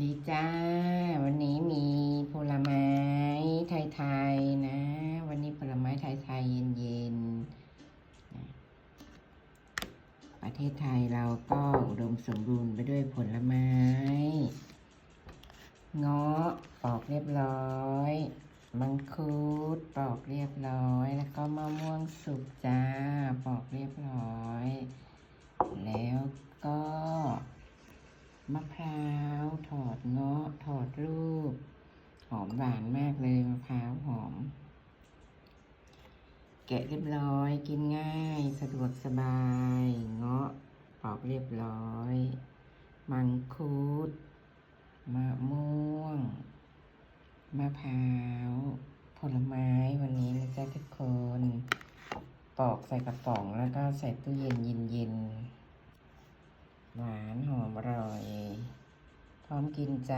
ดีจ้าวันนี้มีผลไม้ไทยๆนะวันนี้ผลไม้ไทยๆเย็นๆนะประเทศไทยเราก็อุดมสมบูรณ์ไปด้วยผลไม้เงาะปอกเรียบร้อยมังคุดปอกเรียบร้อยแล้วก็มะม่วงสุกจ้าปอกเรียบร้อยแล้วก็มะพร้าวถอดเงาะถอดลูกหอมหวานมากเลยมะพร้าวหอมแกะเรียบร้อยกินง่ายสะดวกสบายเงาะปอกเรียบร้อยมังคุดมะม่วงมะพร้าวผลไม้วันนี้นะจ๊ะทุกคนปอกใส่กระป๋องแล้วก็ใส่ตู้เย็นเย็นๆหวานหอมอร่อยพร้อมกินจ้ะ